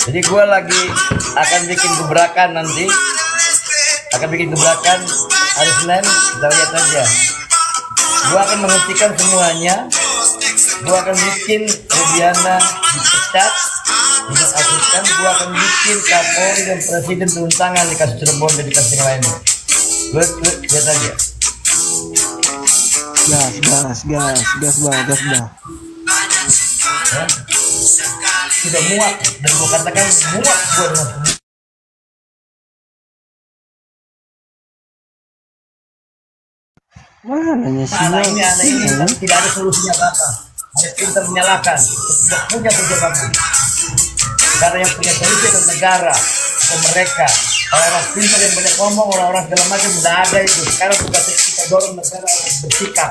Jadi gue lagi akan bikin gebrakan nanti, akan bikin gebrakan hari Senin. Kita lihat aja. Gue akan menghentikan semuanya. Gue akan bikin Rubiana dipecat, dinonaktifkan. Gue akan bikin Kapolri dan Presiden turun tangan di kasus Cirebon dan di kasus yang lainnya. Gue lihat aja. Gas bah. Ya. Sudah muak, dan gue katakan muak gue dengan Mananya sih? anak ini tidak ada solusinya apa-apa. Ada pintar menyalahkan, tidak punya perjuangan. Karena yang punya solusi adalah negara atau mereka. Orang-orang pintar yang banyak ngomong, orang-orang segala macam tidak ada itu. Sekarang tugas kita dorong negara untuk bersikap.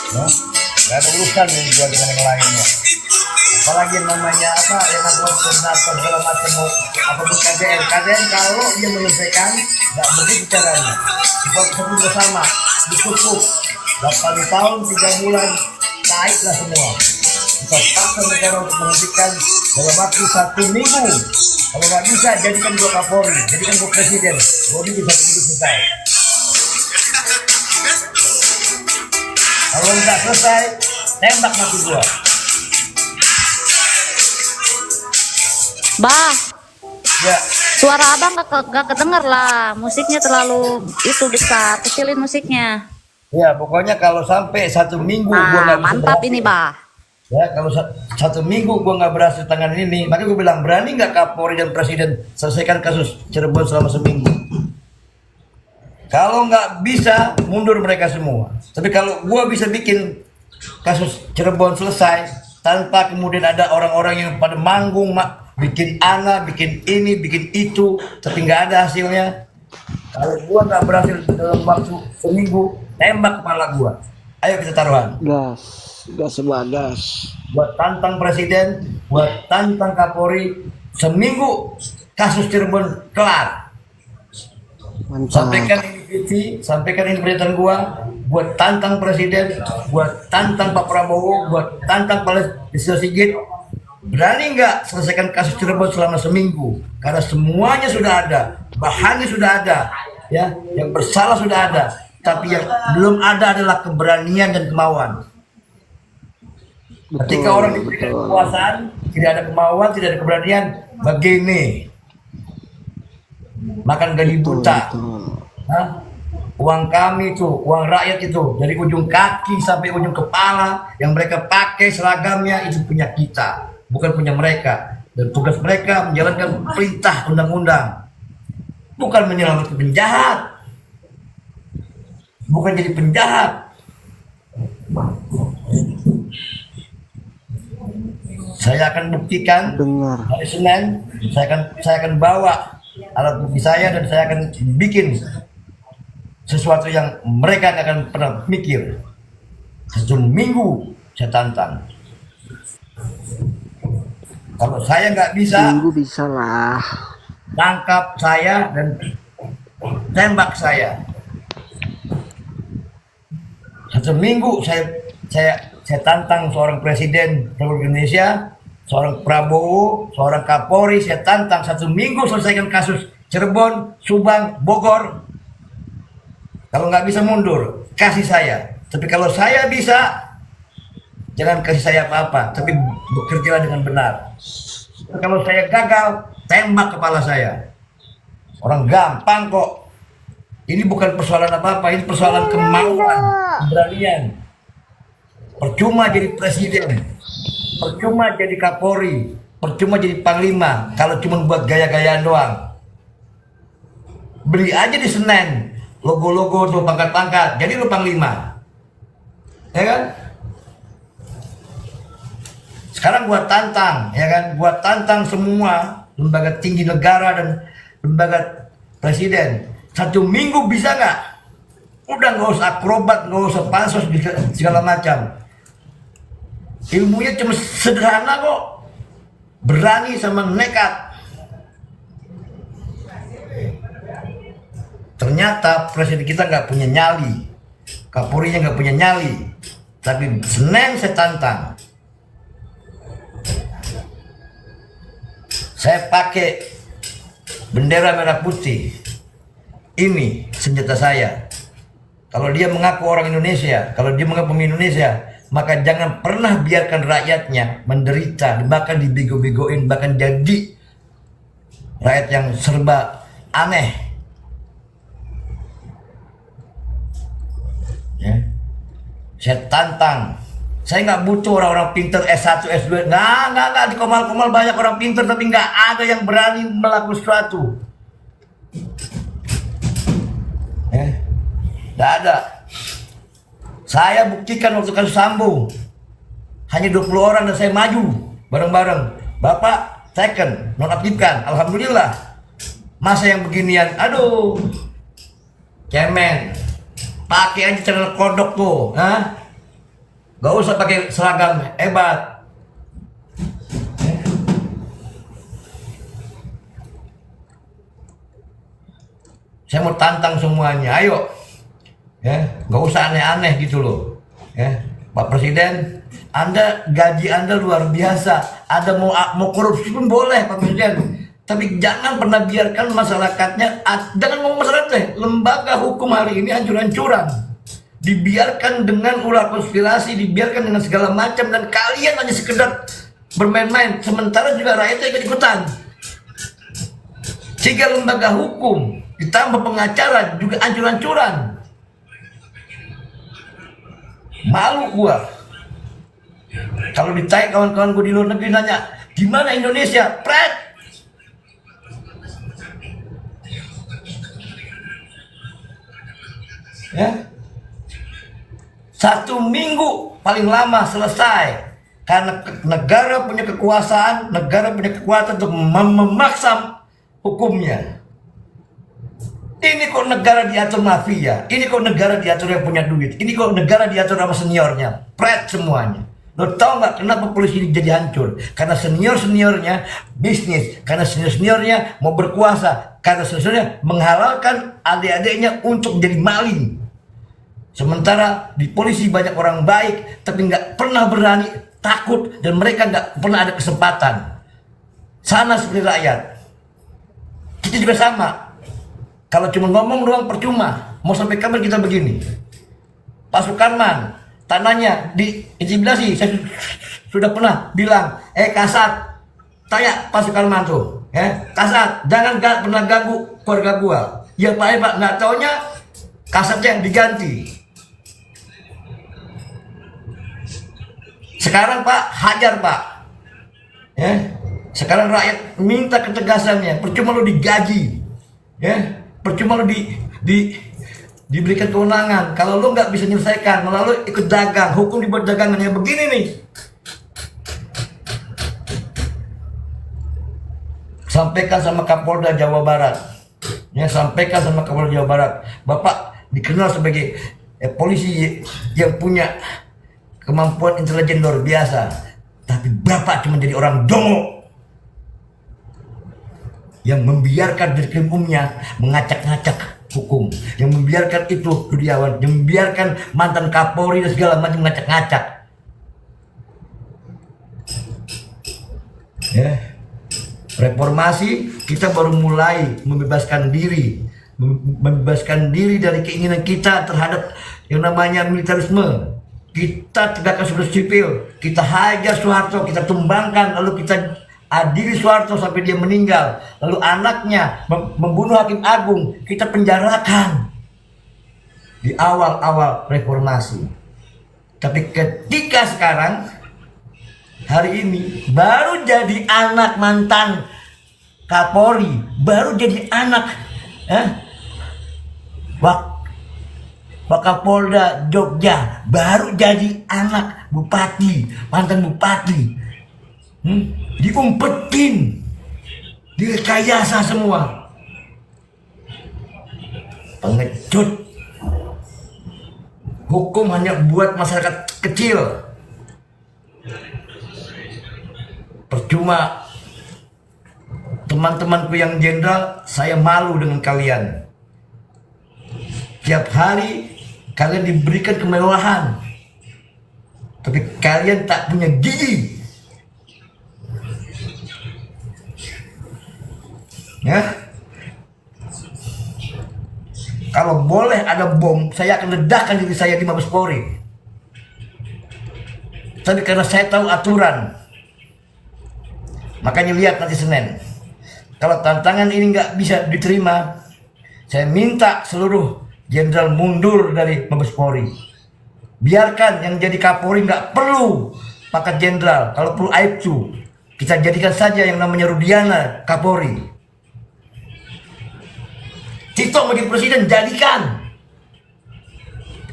Ya, gak ada urusan yang gua dengan yang lainnya. Apalagi yang namanya apa, yang aku koordinator segala macam mau apa itu KDN kalau dia menyelesaikan nggak begitu caranya. Kita bersama cukup 8 tahun 3 bulan naiklah semua. Kita paksa negara untuk menghentikan dalam waktu 1 minggu. Kalau nggak bisa, jadikan gua Kapolri, jadikan gua Presiden. Jadi bisa begitu selesai. Kalau nggak selesai, tembak mati gua. Bah, Ya, suara abang gak kedenger lah. Musiknya terlalu itu besar. Kecilin musiknya. ya pokoknya kalau sampai 1 minggu gua Nah, nggak bisa mantap berhasil. ini, Bah. Ya, kalau 1 minggu gua nggak berhasil tangan ini, maka gua bilang berani nggak Kapolri dan Presiden selesaikan kasus Cirebon selama seminggu. Kalau nggak bisa, mundur mereka semua. Tapi kalau gua bisa bikin kasus Cirebon selesai tanpa kemudian ada orang-orang yang pada manggung, bikin bikin ini, bikin itu, tapi nggak ada hasilnya. Kalau gua nggak berhasil dalam waktu seminggu, tembak kepala gua. Ayo kita taruhan. Gas. Buat tantang Presiden, buat tantang Kapolri, seminggu kasus Cirebon kelar. Mantap. Sampaikan ini pernyataan gua, buat tantang Presiden, buat tantang Pak Prabowo, buat tantang Pak Listio Sigit. Berani nggak selesaikan kasus Cirebon selama seminggu? Karena semuanya sudah ada, bahannya sudah ada, ya, yang bersalah sudah ada, tapi yang belum ada adalah keberanian dan kemauan. Ketika orang diberikan kekuasaan, tidak ada kemauan, tidak ada keberanian, begini, makan gaji buta. Hah? Uang kami itu, uang rakyat itu, dari ujung kaki sampai ujung kepala, yang mereka pakai seragamnya itu punya kita, bukan punya mereka. Dan tugas mereka menjalankan perintah undang-undang, bukan menyelamatkan penjahat, bukan jadi penjahat. Saya akan buktikan Dengar. hari Senin. Saya akan bawa alat bukti saya dan saya akan bikin sesuatu yang mereka nggak akan pernah mikir. 1 minggu saya tantang. Kalau saya nggak bisa, Minggu bisa lah. tangkap saya dan tembak saya. 1 minggu saya tantang seorang Presiden Republik Indonesia, seorang Prabowo, seorang Kapolri. Saya tantang 1 minggu selesaikan kasus Cirebon, Subang, Bogor. Kalau nggak bisa mundur, kasih saya. Tapi kalau saya bisa, jangan kasih saya apa-apa, tapi bekerjalah dengan benar. Kalau saya gagal, tembak kepala saya. Orang gampang kok. Ini bukan persoalan apa-apa, ini persoalan kemauan, keberanian. Percuma jadi presiden, percuma jadi Kapolri, percuma jadi panglima kalau cuma buat gaya-gayaan doang. Beli aja di Senen logo-logo tuh, pangkat-pangkat, jadi lu panglima, ya kan? Sekarang buat tantang, ya kan? Buat tantang semua lembaga tinggi negara dan lembaga presiden. 1 minggu bisa nggak? Udah nggak usah akrobat, nggak usah pansos segala macam. Ilmunya cuma sederhana kok. Berani sama nekat. Ternyata presiden kita nggak punya nyali, Kapolrinya nggak punya nyali. Tapi Senin saya tantang. Saya pakai bendera merah putih. Ini senjata saya. Kalau dia mengaku orang Indonesia, kalau dia mengaku pemimpin Indonesia, maka jangan pernah biarkan rakyatnya menderita, bahkan dibego-begoin, bahkan jadi rakyat yang serba aneh. Ya. Saya tantang. Saya nggak butuh orang-orang pinter S1, S2. Nggak. Di Komal-Komal banyak orang pinter, tapi nggak ada yang berani melakukan sesuatu. Nggak ada. Saya buktikan waktu kasus Sambo. Hanya 20 orang dan saya maju bareng-bareng. Bapak second, nonaktifkan. Alhamdulillah. Masa yang beginian, aduh. Cemen. Pakai aja celana kodok tuh, ha? Gak usah pakai seragam hebat. Saya mau tantang semuanya, ayo. Ya, gak usah aneh-aneh gitu loh. Ya, Pak Presiden, Anda gaji Anda luar biasa. Ada mau korupsi pun boleh Pak Presiden. Tapi jangan pernah biarkan masyarakatnya, jangan ngomong masyarakat, lembaga hukum hari ini hancur-hancuran. Dibiarkan dengan ulah konspirasi, dibiarkan dengan segala macam, dan kalian hanya sekedar bermain-main, sementara juga rakyatnya ikut-ikutan. 3 lembaga hukum ditambah pengacara juga hancur-hancuran. Malu gua kalau ditanya kawan-kawan gua di luar negeri nanya gimana Indonesia, pret. Ya, 1 minggu paling lama selesai, karena negara punya kekuasaan, negara punya kekuatan untuk memaksa hukumnya. Ini kok negara diatur mafia, ini kok negara diatur yang punya duit, ini kok negara diatur sama seniornya, pret semuanya. Lo tau nggak kenapa polisi ini jadi hancur? Karena seniornya bisnis, karena seniornya mau berkuasa, karena seniornya menghalalkan adik-adiknya untuk jadi maling. Sementara di polisi banyak orang baik, tapi nggak pernah berani, takut, dan mereka nggak pernah ada kesempatan. Sana seperti rakyat. Kita juga sama. Kalau cuma ngomong doang percuma. Mau sampai kapan kita begini? Pak Sukarman, tanahnya diintimidasi. Saya sudah pernah bilang, Kasat, tanya Pak Sukarman tuh, Kasat, jangan pernah ganggu keluarga gua. Ya Pak, nggak taunya Kasatnya diganti. Sekarang Pak, hajar Pak. Sekarang rakyat minta ketegasannya. Percuma lo digaji, percuma lo diberikan kewenangan. Kalau lo nggak bisa menyelesaikan, malah lo ikut dagang. Hukum dibuat dagangan yang begini nih. Sampaikan sama Kapolda Jawa Barat. Sampaikan sama Kapolda Jawa Barat. Bapak dikenal sebagai polisi yang punya kemampuan intelijen luar biasa, tapi Bapak cuma jadi orang dongo yang membiarkan direkrumnya mengacak-ngacak hukum, yang membiarkan itu Rudiawan, yang membiarkan mantan Kapolri dan segala macam ngacak-ngacak. Reformasi kita baru mulai membebaskan diri dari keinginan kita terhadap yang namanya militerisme. Kita tegakkan sipil sipil, kita hajar Soeharto, kita tumbangkan, lalu kita adili Soeharto sampai dia meninggal, lalu anaknya membunuh Hakim Agung, kita penjarakan di awal-awal reformasi. Tapi ketika sekarang hari ini baru jadi anak mantan Kapolri, baru jadi anak Wakapolda Jogja, baru jadi anak bupati, mantan bupati, diumpetin, direkayasa semua, pengecut. Hukum hanya buat masyarakat kecil. Percuma teman-temanku yang jenderal, saya malu dengan kalian. Tiap hari kalian diberikan kemewahan, Tapi kalian tak punya gigi. Ya. Kalau boleh ada bom, saya akan ledakkan diri saya di Mabes Polri. Tapi karena saya tahu aturan, makanya lihat nanti Senin. Kalau tantangan ini nggak bisa diterima, saya minta seluruh jenderal mundur dari Mabes Polri. Biarkan yang jadi Kapolri nggak perlu pangkat jenderal. Kalau perlu Aibtu, kita jadikan saja yang namanya Rudiana Kapolri. Tito menjadi presiden, jadikan.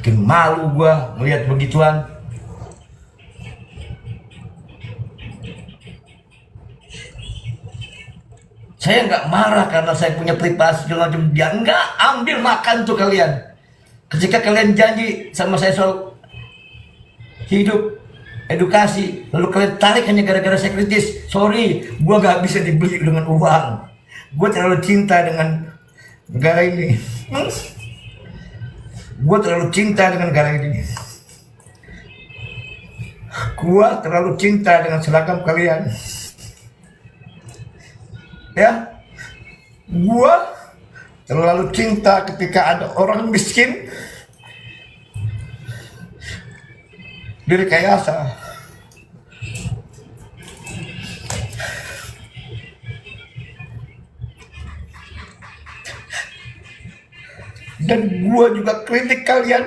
Bikin malu gua melihat begituan. Saya nggak marah karena saya punya privasi segala macam. Dia nggak ambil makan tuh kalian. Ketika kalian janji sama saya soal hidup, edukasi, lalu kalian tarik hanya gara-gara saya kritis. Sorry, gua nggak bisa dibeli dengan uang. Gua terlalu cinta dengan negara ini. Gue terlalu cinta dengan negara ini. Gue terlalu cinta dengan seragam kalian. Ya, gue terlalu cinta ketika ada orang miskin direkayasa. Dan gua juga kritik kalian.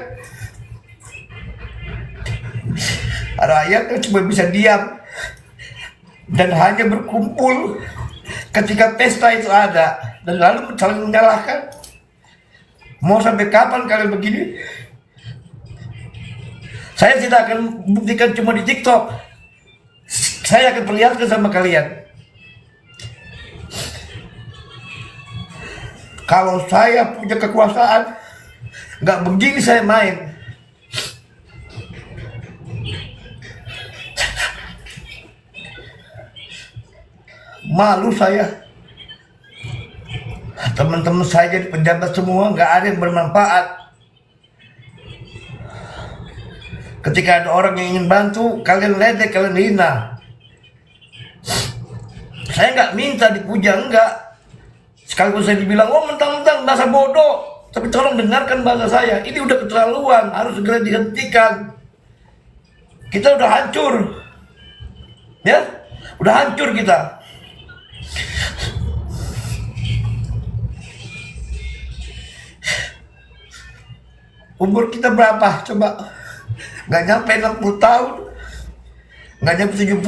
Rakyat kan cuma bisa diam dan hanya berkumpul ketika pesta itu ada, dan lalu saling menyalahkan. Mau sampai kapan kalian begini? Saya tidak akan buktikan cuma di TikTok. Saya akan perlihatkan sama kalian. Kalau saya punya kekuasaan, nggak begini saya main. Malu saya. Teman-teman saya jadi pejabat semua, nggak ada yang bermanfaat. Ketika ada orang yang ingin bantu, kalian ledek, kalian hina. Saya nggak minta dipuja, enggak. Sekalipun saya dibilang, oh mentang-mentang bahasa bodoh, tapi tolong dengarkan bahasa saya. Ini udah keterlaluan, harus segera dihentikan. Kita udah hancur, ya, udah hancur kita. Umur kita berapa? Coba, nggak nyampe 60 tahun, nggak nyampe 70.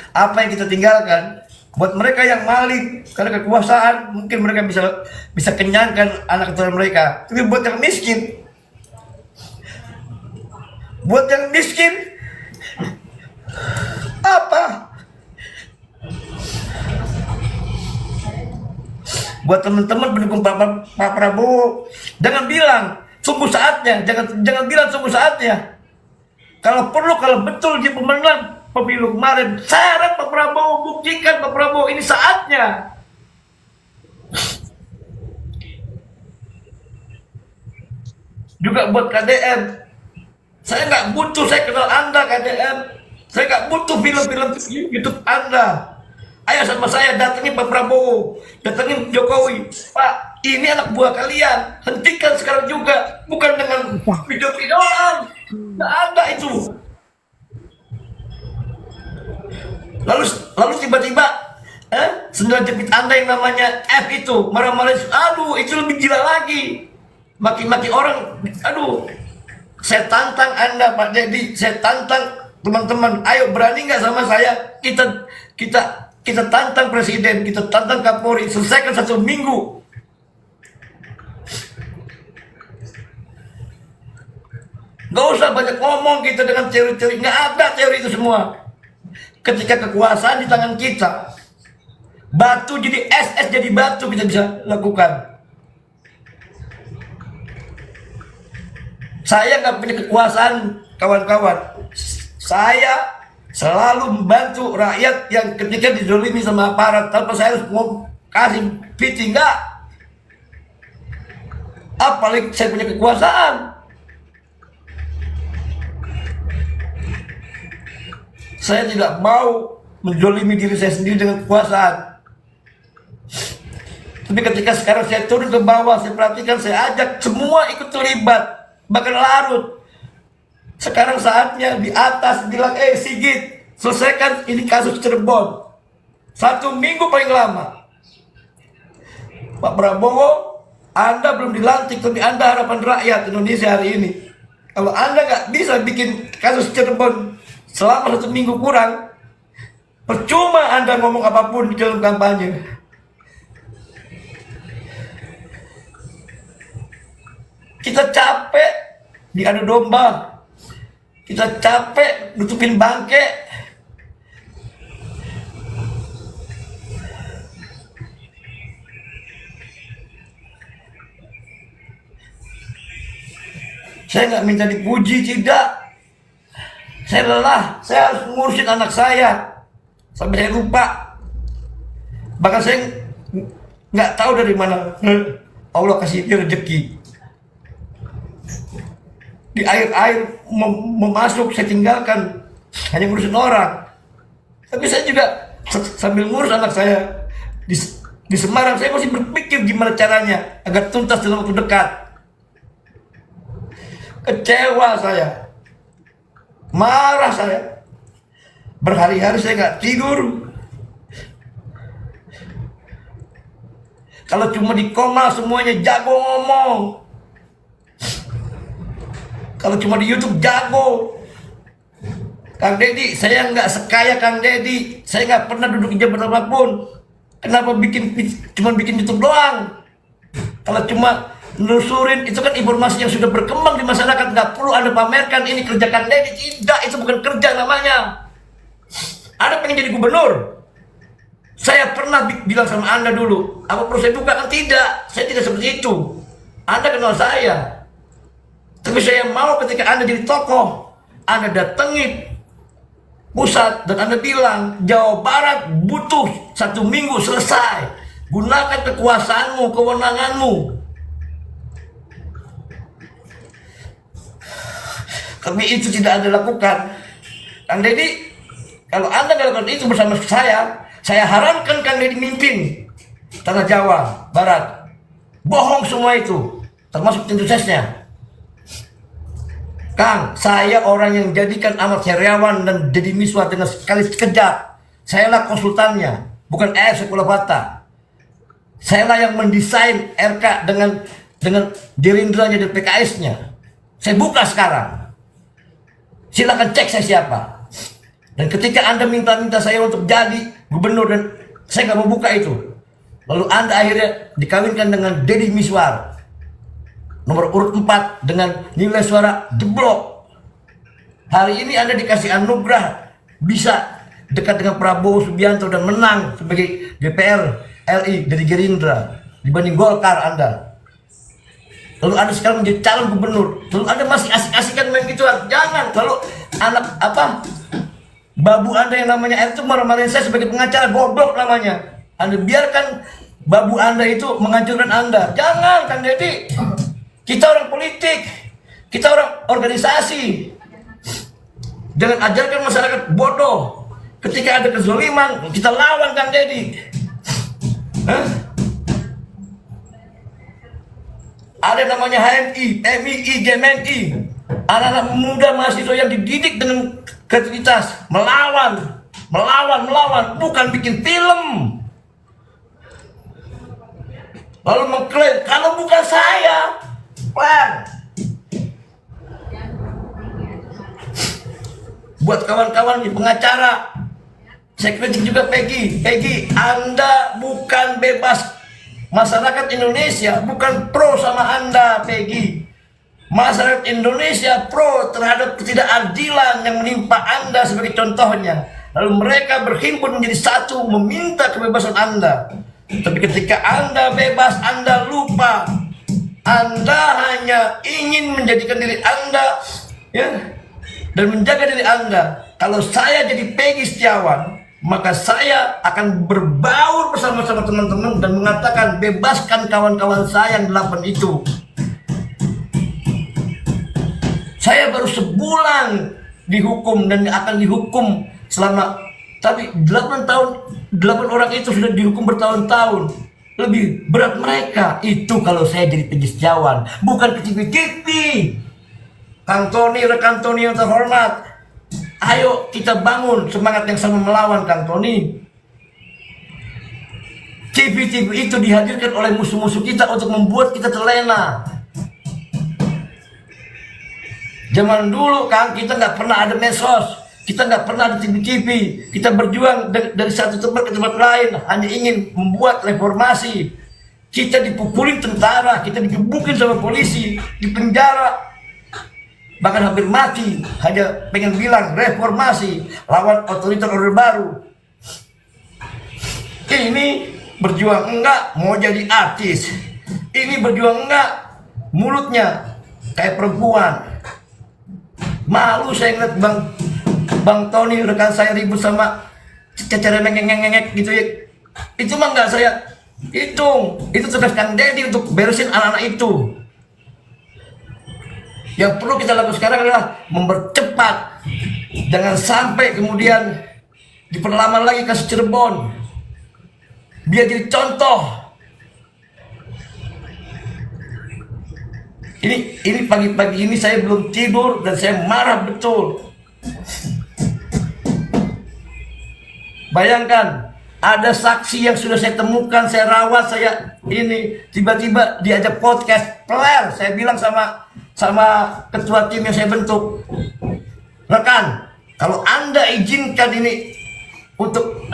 Apa yang kita tinggalkan? Buat mereka yang maling karena kekuasaan, mungkin mereka bisa kenyangkan anak keturunan mereka. Tapi buat yang miskin, apa? Buat teman-teman pendukung Pak Prabowo, jangan bilang sungguh saatnya, jangan bilang sungguh saatnya. Kalau perlu, kalau betul dia pemenang pemilu kemarin, saya harap Pak Prabowo buktikan, Pak Prabowo ini saatnya. Juga buat KDM, saya nggak butuh, saya kenal Anda KDM, saya nggak butuh film-film YouTube Anda. Ayo sama saya datangi Pak Prabowo, datangi Jokowi. Pak, ini anak buah kalian, hentikan sekarang juga, bukan dengan video-videoan. Nggak ada itu. Lalu tiba-tiba sendal jepit Anda yang namanya F itu marah-marah, aduh itu lebih gila lagi, maki-maki orang. Aduh, saya tantang Anda Pak Dedi, saya tantang teman-teman, ayo berani nggak sama saya? Kita tantang presiden, kita tantang Kapolri, selesaikan 1 minggu. Nggak usah banyak ngomong kita dengan teori-teori, nggak ada teori itu semua. Ketika kekuasaan di tangan kita, batu jadi es jadi batu, kita bisa lakukan. Saya nggak punya kekuasaan, kawan-kawan. Saya selalu membantu rakyat yang ketika dizolimi sama aparat, tanpa saya harus mau kasih fitting, enggak. Apalagi saya punya kekuasaan. Saya tidak mau menzolimi diri saya sendiri dengan kekuasaan. Tapi ketika sekarang saya turun ke bawah, saya perhatikan, saya ajak semua ikut terlibat, bahkan larut. Sekarang saatnya di atas bilang, Sigit, selesaikan ini kasus Cirebon. 1 minggu paling lama. Pak Prabowo, Anda belum dilantik, tapi Anda harapan rakyat Indonesia hari ini. Kalau Anda nggak bisa bikin kasus Cirebon selama 1 minggu kurang, percuma Anda ngomong apapun di dalam kampanye. Kita capek diadu domba, kita capek nutupin bangke. Saya nggak minta dipuji, tidak. Saya lelah, saya harus ngurusin anak saya sampai saya lupa. Bahkan saya nggak tahu dari mana Allah kasih dia rezeki. Di air memasuk, saya tinggalkan, hanya ngurusin orang. Tapi saya juga sambil ngurus anak saya di Semarang, saya masih berpikir gimana caranya agar tuntas dalam waktu dekat. Kecewa saya, marah saya, berhari-hari saya nggak tidur. Kalau cuma di Komal semuanya jago ngomong. Kalau cuma di YouTube jago. Kang Deddy, saya nggak sekaya Kang Deddy. Saya nggak pernah duduk di jabatan apapun. Kenapa cuma bikin YouTube doang? Kalau cuma nelusurin, itu kan informasi yang sudah berkembang di masyarakat. Nggak perlu Anda pamerkan ini kerja Kang Deddy. Tidak, itu bukan kerja namanya. Anda pengen jadi gubernur? Saya pernah bilang sama Anda dulu, apa perlu saya buka? Kan tidak, saya tidak seperti itu. Anda kenal saya. Tapi saya mau ketika Anda jadi tokoh, Anda datangi pusat dan Anda bilang, Jawa Barat butuh 1 minggu selesai. Gunakan kekuasaanmu, kewenanganmu. Tapi itu tidak Anda lakukan. Kang Deddy, kalau Anda melakukan itu bersama saya haramkan Kang Deddy mimpin tanah Jawa Barat. Bohong semua itu, termasuk tim suksesnya. Kang, saya orang yang jadikan Ahmad Heriawan dan Deddy Miswar dengan sekali sekejap. Sayalah konsultannya, bukan Sekolah Bata. Sayalah yang mendesain RK dengan Gerindranya dan PKS-nya. Saya buka sekarang. Silakan cek saya siapa. Dan ketika Anda minta saya untuk jadi gubernur dan saya nggak mau buka itu. Lalu Anda akhirnya dikawinkan dengan Deddy Miswar. Nomor urut 4 dengan nilai suara jeblok. Hari ini Anda dikasih anugerah bisa dekat dengan Prabowo Subianto dan menang sebagai DPR RI dari Gerindra dibanding Golkar Anda. Lalu Anda sekarang menjadi calon gubernur. Lalu Anda masih asik-asikan main gituan. Jangan. Lalu anak babu Anda yang namanya R itu marah-marahin saya sebagai pengacara, goblok namanya. Anda biarkan babu Anda itu menghancurkan Anda. Jangan, Kang Deddy. Kita orang politik, kita orang organisasi. Jangan ajarkan masyarakat bodoh. Ketika ada kezaliman, kita lawan Kang Deddy. Ada namanya HMI, MII, GMNI. Anak-anak muda mahasiswa yang dididik dengan kreativitas, melawan, bukan bikin film. Lalu mengklaim, kalau bukan saya, buat kawan-kawan di pengacara, saya kritik juga Peggy, Anda bukan bebas. Masyarakat Indonesia bukan pro sama Anda, Peggy. Masyarakat Indonesia pro terhadap ketidakadilan yang menimpa Anda sebagai contohnya. Lalu mereka berhimpun menjadi satu meminta kebebasan Anda. Tapi ketika Anda bebas, Anda lupa. Anda hanya ingin menjadikan diri Anda dan menjaga diri Anda. Kalau saya jadi Peggy Setiawan, maka saya akan berbaur bersama-sama teman-teman dan mengatakan bebaskan kawan-kawan saya yang 8 itu. Saya baru sebulan dihukum dan akan dihukum tapi 8 tahun, 8 orang itu sudah dihukum bertahun-tahun. Lebih berat mereka. Itu kalau saya jadi penjejauhan, bukan kecipi-cipi. Kang Tony, rekan Tony yang terhormat, ayo kita bangun semangat yang sama melawan Kang Tony. TV-TV itu dihadirkan oleh musuh-musuh kita untuk membuat kita terlena. Zaman dulu Kang, kita nggak pernah ada medsos, kita nggak pernah ada TV-TV. Kita berjuang dari satu tempat ke tempat lain, hanya ingin membuat reformasi. Kita dipukulin tentara, kita digebukin sama polisi, dipenjara, bahkan hampir mati. Hanya pengen bilang reformasi, lawan otoriter Orde Baru. Ini berjuang enggak mau jadi artis, ini berjuang enggak mulutnya kayak perempuan. Malu saya ngeliat Bang Tony rekan saya ribut sama cecer ngengek gitu ya. Itu mah enggak saya hitung. Itu tugas Kang Deddy untuk beresin anak-anak itu. Yang perlu kita lakukan sekarang adalah mempercepat, jangan sampai kemudian diperlama lagi kasus Cirebon. Biar jadi contoh. Ini pagi-pagi ini saya belum tidur dan saya marah betul. Bayangkan, ada saksi yang sudah saya temukan, saya rawat, saya ini tiba-tiba diajak podcast peler. Saya bilang sama ketua tim yang saya bentuk, rekan, kalau Anda izinkan ini untuk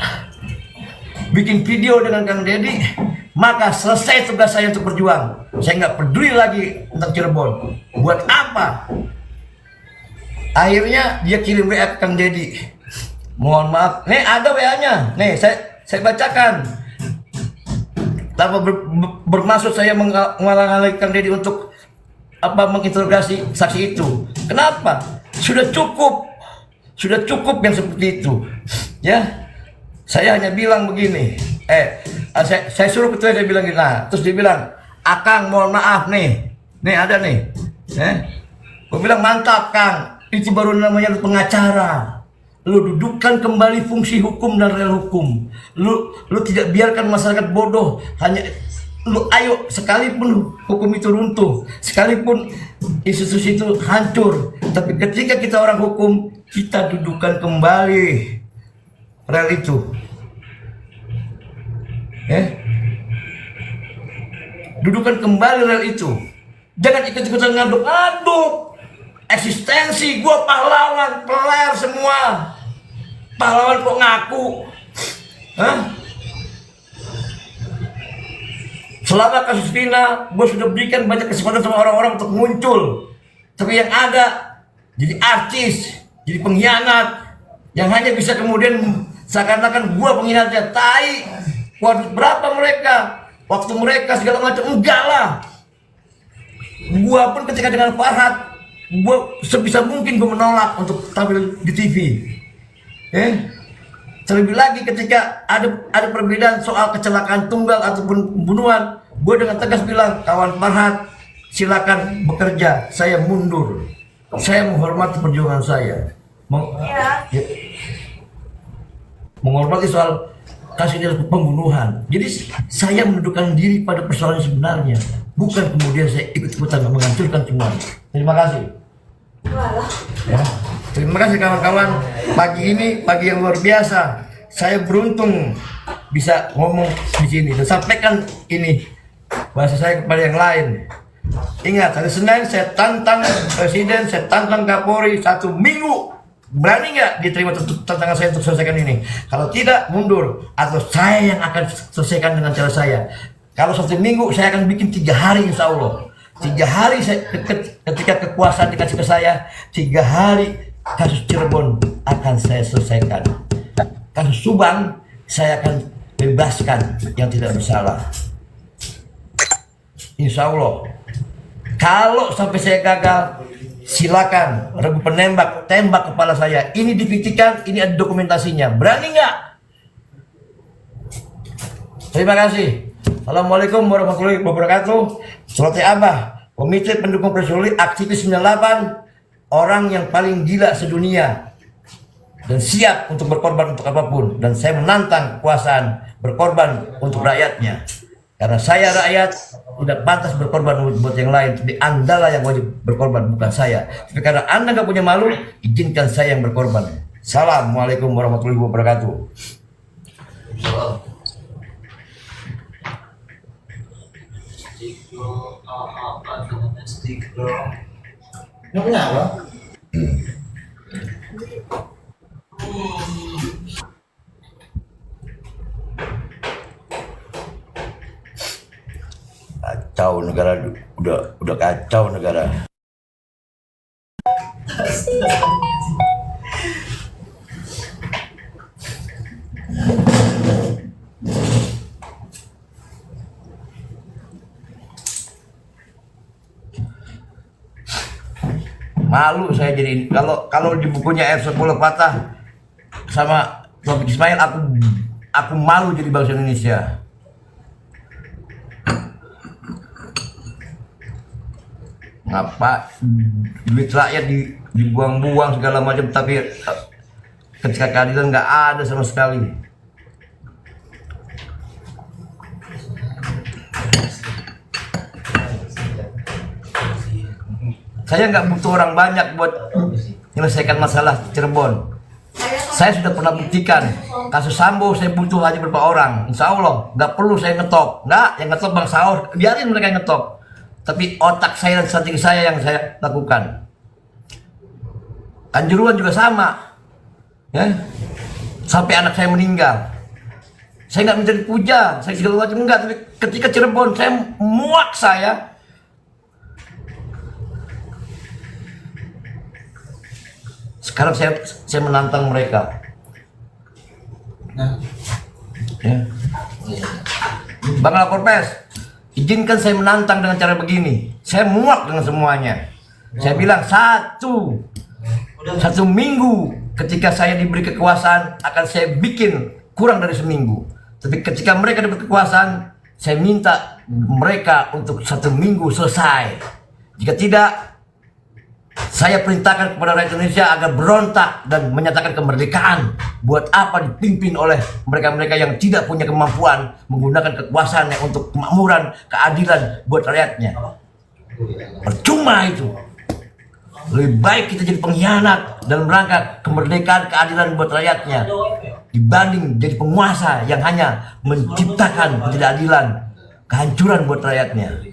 bikin video dengan Kang Deddy, maka selesai tugas saya untuk berjuang. Saya nggak peduli lagi tentang Cirebon. Buat apa? Akhirnya dia kirim WA ke Kang Deddy. Mohon maaf, nih ada WA-nya. Nih saya bacakan. Tanpa bermaksud saya menghalangi Kang Deddy untuk menginterogasi saksi itu. Kenapa? Sudah cukup yang seperti itu. Ya. Saya hanya bilang begini, saya suruh ketua, dia bilang gini, nah, terus dia bilang, Akang mohon maaf nih ada nih, gue bilang mantap Kang, itu baru namanya lu pengacara, lu dudukkan kembali fungsi hukum dan real hukum, lu tidak biarkan masyarakat bodoh, hanya lu ayo, sekalipun hukum itu runtuh, sekalipun institusi itu hancur, tapi ketika kita orang hukum, kita dudukkan kembali rel itu. Dudukan kembali rel itu. Jangan ikut-ikutan ngaduk-ngaduk. Eksistensi gua pahlawan, peler semua. Pahlawan kok ngaku. Selama kasus Vina, gua sudah berikan banyak kesempatan sama orang-orang untuk muncul. Tapi yang ada jadi artis, jadi pengkhianat, yang hanya bisa kemudian seakan-akan gua pengkhianatnya. Tai, waduh, berapa mereka, waktu mereka segala macam, enggak lah. Gua pun ketika dengan Farhad, gua sebisa mungkin gua menolak untuk tampil di TV. Terlebih lagi ketika ada perbedaan soal kecelakaan tunggal ataupun pembunuhan, gua dengan tegas bilang, kawan Farhad, silakan bekerja, saya mundur. Saya menghormati perjuangan saya. Menghormati soal kasus pembunuhan. Jadi saya menundukkan diri pada persoalan sebenarnya, bukan kemudian saya ikut-ikutan menghancurkan semua. Terima kasih. Ya. Terima kasih kawan-kawan. Pagi ini pagi yang luar biasa. Saya beruntung bisa ngomong di sini dan sampaikan ini bahasa saya kepada yang lain. Ingat, hari Senin saya tantang Presiden, saya tantang Kapolri 1 minggu. Berani nggak diterima tantangan saya untuk selesaikan ini? Kalau tidak, mundur, atau saya yang akan selesaikan dengan cara saya. Kalau 1 minggu, saya akan bikin 3 hari, insya Allah. 3 hari ketika kekuasaan dikasih ke saya, 3 hari kasus Cirebon akan saya selesaikan. Kasus Subang saya akan bebaskan yang tidak bersalah. Insya Allah. Kalau sampai saya gagal, silakan regu penembak, tembak kepala saya. Ini dibuktikan, ini ada dokumentasinya. Berani nggak? Terima kasih. Assalamualaikum warahmatullahi wabarakatuh. Surati Abah, Komite Pendukung Presiden, aktivis 98, orang yang paling gila sedunia. dan siap untuk berkorban untuk apapun, dan saya menantang kekuasaan berkorban untuk rakyatnya, karena saya rakyat tidak pantas berkorban buat yang lain, tapi Anda lah yang wajib berkorban, bukan saya. Tapi karena Anda nggak punya malu, izinkan saya yang berkorban. Assalamualaikum warahmatullahi wabarakatuh. Namanya apa? Kacau negara, udah kacau negara. Malu saya jadi kalau di bukunya F10 patah sama Taufik Ismail, aku malu jadi bangsa Indonesia. Ngapa duit rakyat dibuang-buang segala macam, tapi ketika keadilan nggak ada sama sekali. Saya nggak butuh orang banyak buat menyelesaikan masalah Cirebon. Saya sudah pernah buktikan kasus Sambo, saya butuh hanya beberapa orang. Insya Allah nggak perlu saya ngetop, nggak, yang ngetop Bang Saur, biarin mereka yang ngetop. Tapi otak saya dan strategi saya yang saya lakukan. Kanjuruhan juga sama, ya, sampai anak saya meninggal. Saya nggak mencari puja, saya segala macam enggak. Tapi ketika Cirebon, saya muak saya. Sekarang saya menantang mereka. Ya. Bang Lapor Pes, izinkan saya menantang dengan cara begini. Saya muak dengan semuanya. Saya bilang satu minggu ketika saya diberi kekuasaan akan saya bikin kurang dari seminggu. Tapi ketika mereka diberi kekuasaan, saya minta mereka untuk 1 minggu selesai. Jika tidak, saya perintahkan kepada rakyat Indonesia agar berontak dan menyatakan kemerdekaan. Buat apa dipimpin oleh mereka-mereka yang tidak punya kemampuan menggunakan kekuasaannya untuk kemakmuran, keadilan buat rakyatnya. Percuma itu. Lebih baik kita jadi pengkhianat dalam rangka kemerdekaan, keadilan buat rakyatnya, dibanding jadi penguasa yang hanya menciptakan ketidakadilan, kehancuran buat rakyatnya.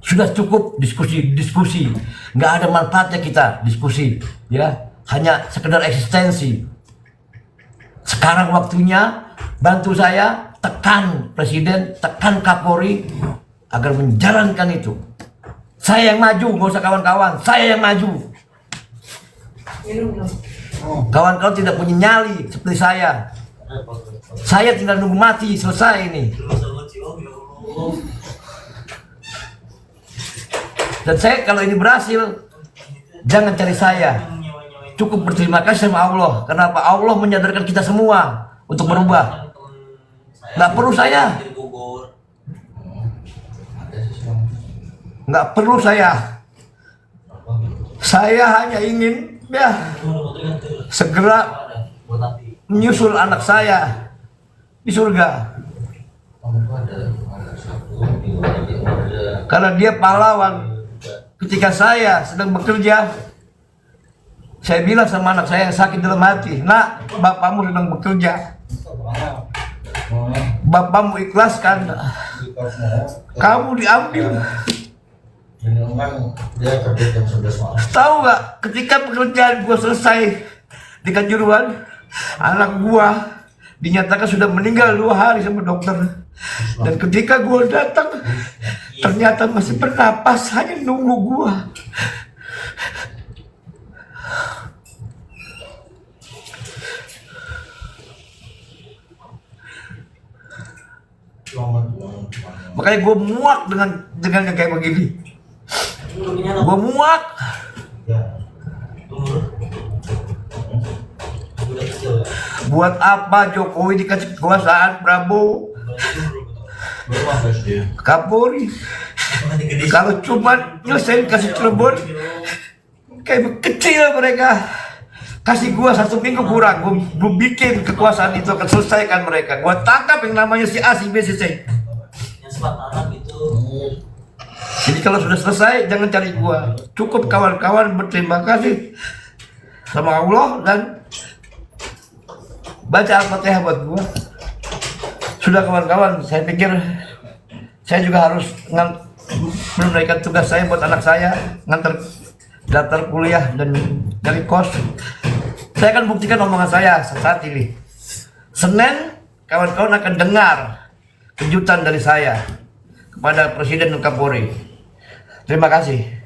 Sudah cukup diskusi, nggak ada manfaatnya kita diskusi, ya, hanya sekedar eksistensi. Sekarang waktunya bantu saya, tekan Presiden, tekan Kapolri agar menjalankan itu. Saya yang maju, nggak usah kawan-kawan, saya yang maju. Kawan-kawan tidak punya nyali seperti saya. Saya tinggal nunggu mati, selesai ini. Dan saya kalau ini berhasil, jangan cari saya. Cukup berterima kasih sama Allah. Kenapa? Allah menyadarkan kita semua untuk berubah. Nggak perlu saya. Nggak perlu saya. Saya hanya ingin, ya, segera menyusul anak saya di surga. Karena dia pahlawan. Ketika saya sedang bekerja, saya bilang sama anak saya yang sakit dalam hati, "Nak, bapakmu sedang bekerja. Bapakmu ikhlaskan. Kamu diambil." Tahu nggak? Ketika pekerjaan gua selesai di Kanjuruhan, anak gua dinyatakan sudah meninggal 2 hari sama dokter. Dan ketika gua datang, ternyata masih bernapas, hanya nunggu gua. Makanya gua muak dengan yang kayak begini. Gua muak. Buat apa Jokowi dikasih kekuasaan, Prabowo, Kapolri, kalau cuma nyelesain kasih Cirebon, Kayak kecil mereka. Kasih gua 1 minggu kurang, gua bikin kekuasaan itu akan selesaikan mereka. Gua tangkap yang namanya si A, si B, si C. Yang sebat Arab itu. Jadi kalau sudah selesai, jangan cari gua. Cukup kawan-kawan berterima kasih sama Allah dan baca Al-Fatihah buat gua. Sudah kawan-kawan, saya pikir saya juga harus menunaikan tugas saya buat anak saya, ngantar daftar kuliah dan dari kos. Saya akan buktikan omongan saya saat ini. Senin, kawan-kawan akan dengar kejutan dari saya kepada Presiden dan Kapolri. Terima kasih.